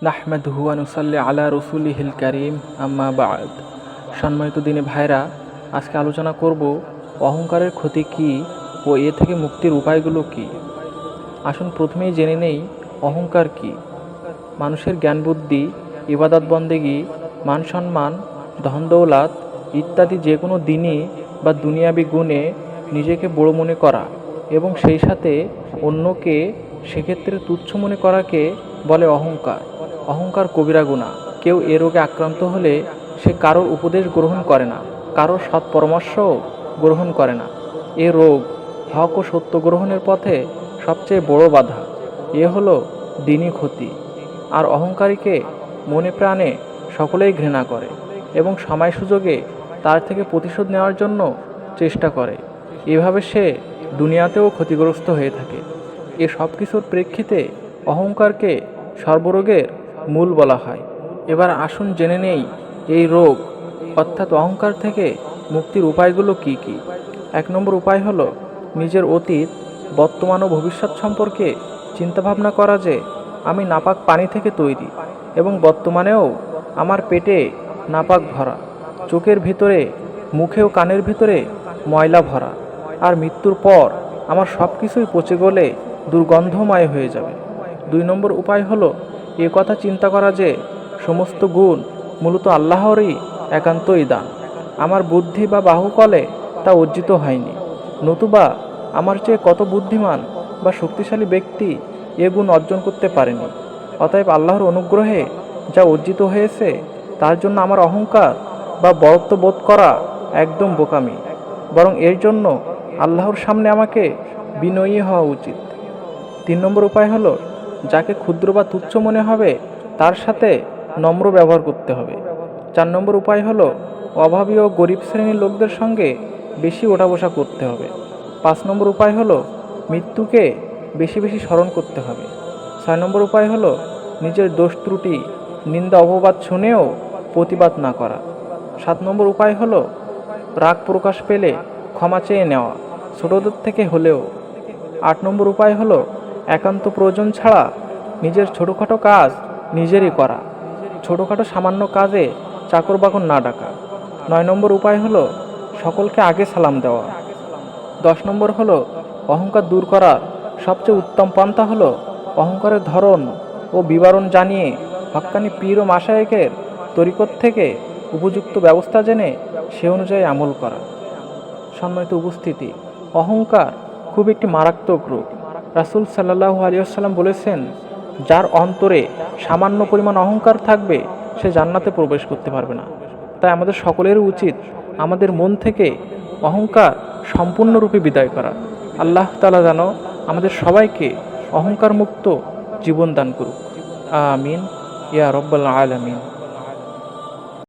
নাহমাদুহু ওয়া নুসাল্লি আলা রাসূলিহিল কারীম আম্মা বা'দ। সম্মানিত দিনী ভাইরা, আজকে আলোচনা করব অহংকারের ক্ষতি কী ও এ থেকে মুক্তির উপায়গুলো কী। আসুন প্রথমেই জেনে নেই অহংকার কী। মানুষের জ্ঞান বুদ্ধি, ইবাদত বন্দেগী, মান সম্মান, ধন দৌলত ইত্যাদি যে কোনো দিনই বা দুনিয়াবি গুণে নিজেকে বড় মনে করা এবং সেই সাথে অন্যকে সেক্ষেত্রে তুচ্ছ মনে করাকে বলে অহংকার। অহংকার কবিরা গুনাহ। কেউ এ রোগে আক্রান্ত হলে সে কারোর উপদেশ গ্রহণ করে না, কারোর সৎ পরামর্শও গ্রহণ করে না। এ রোগ হক ও সত্য গ্রহণের পথে সবচেয়ে বড় বাধা। এ হলো দিনই ক্ষতি। আর অহংকারীকে মনে প্রাণে সকলেই ঘৃণা করে এবং সময় সুযোগে তার থেকে প্রতিশোধ নেওয়ার জন্য চেষ্টা করে। এভাবে সে দুনিয়াতেও ক্ষতিগ্রস্ত হয়ে থাকে। এ সব কিছুর প্রেক্ষিতে অহংকারকে সর্বরোগের মূল বলা হয়। এবার আসুন জেনে নেই এই রোগ অর্থাৎ অহংকার থেকে মুক্তির উপায়গুলো কি কি। 1 নম্বর উপায় হলো নিজের অতীত, বর্তমান ও ভবিষ্যৎ সম্পর্কে চিন্তাভাবনা করা যে আমি নাপাক পানি থেকে তৈরি এবং বর্তমানেও আমার পেটে নাপাক ভরা, চোখের ভিতরে, মুখে ও কানের ভিতরে ময়লা ভরা, আর মৃত্যুর পর আমার সব কিছুই পচে গলে দুর্গন্ধময় হয়ে যাবে। 2 নম্বর উপায় হলো এ কথা চিন্তা করা যে সমস্ত গুণ মূলত আল্লাহরই একান্তই দান। আমার বুদ্ধি বা বাহুকলে তা অর্জিত হয়নি, নতুবা আমার চেয়ে কত বুদ্ধিমান বা শক্তিশালী ব্যক্তি এ গুণ অর্জন করতে পারেনি। অতএব আল্লাহর অনুগ্রহে যা অর্জিত হয়েছে তার জন্য আমার অহংকার বা বড়ত্ব বোধ করা একদম বোকামি, বরং এর জন্য আল্লাহর সামনে আমাকে বিনয়ী হওয়া উচিত। 3 নম্বর উপায় হলো যাকে ক্ষুদ্র বা তুচ্ছ মনে হবে তার সাথে নম্র ব্যবহার করতে হবে। 4 নম্বর উপায় হলো অভাবী ও গরিব শ্রেণীর লোকদের সঙ্গে বেশি ওঠা বসা করতে হবে। 5 নম্বর উপায় হলো মৃত্যুকে বেশি বেশি স্মরণ করতে হবে। 6 নম্বর উপায় হলো নিজের দোষ ত্রুটি, নিন্দা অপবাদ শুনেও প্রতিবাদ না করা। 7 নম্বর উপায় হলো রাগ প্রকাশ পেলে ক্ষমা চেয়ে নেওয়া, ছোটদের থেকে হলেও। 8 নম্বর উপায় হলো একান্ত প্রয়োজন ছাড়া নিজের ছোটোখাটো কাজ নিজেরই করা, ছোটোখাটো সামান্য কাজে চাকর বাকর না ডাকা। 9 নম্বর উপায় হলো সকলকে আগে সালাম দেওয়া। 10 নম্বর হলো অহংকার দূর করার সবচেয়ে উত্তম পন্থা হলো অহংকারের ধরন ও বিবরণ জানিয়ে হক্কানি পীর ও মাশায়েখের তরিকত থেকে উপযুক্ত ব্যবস্থা জেনে সে অনুযায়ী আমল করা। সম্মানিত উপস্থিতি, অহংকার খুব একটি মারাত্মক রোগ। রাসূল সাল্লাল্লাহু আলাইহি ওয়াসাল্লাম বলেছেন, যার অন্তরে সামান্য পরিমাণ অহংকার থাকবে সে জান্নাতে প্রবেশ করতে পারবে না। তাই আমাদের সকলেরই উচিত আমাদের মন থেকে অহংকার সম্পূর্ণরূপে বিদায় করা। আল্লাহ তাআলা যেন আমাদের সবাইকে অহংকার মুক্ত জীবন দান করুক। আমিন ইয়া রব্বাল আলামিন।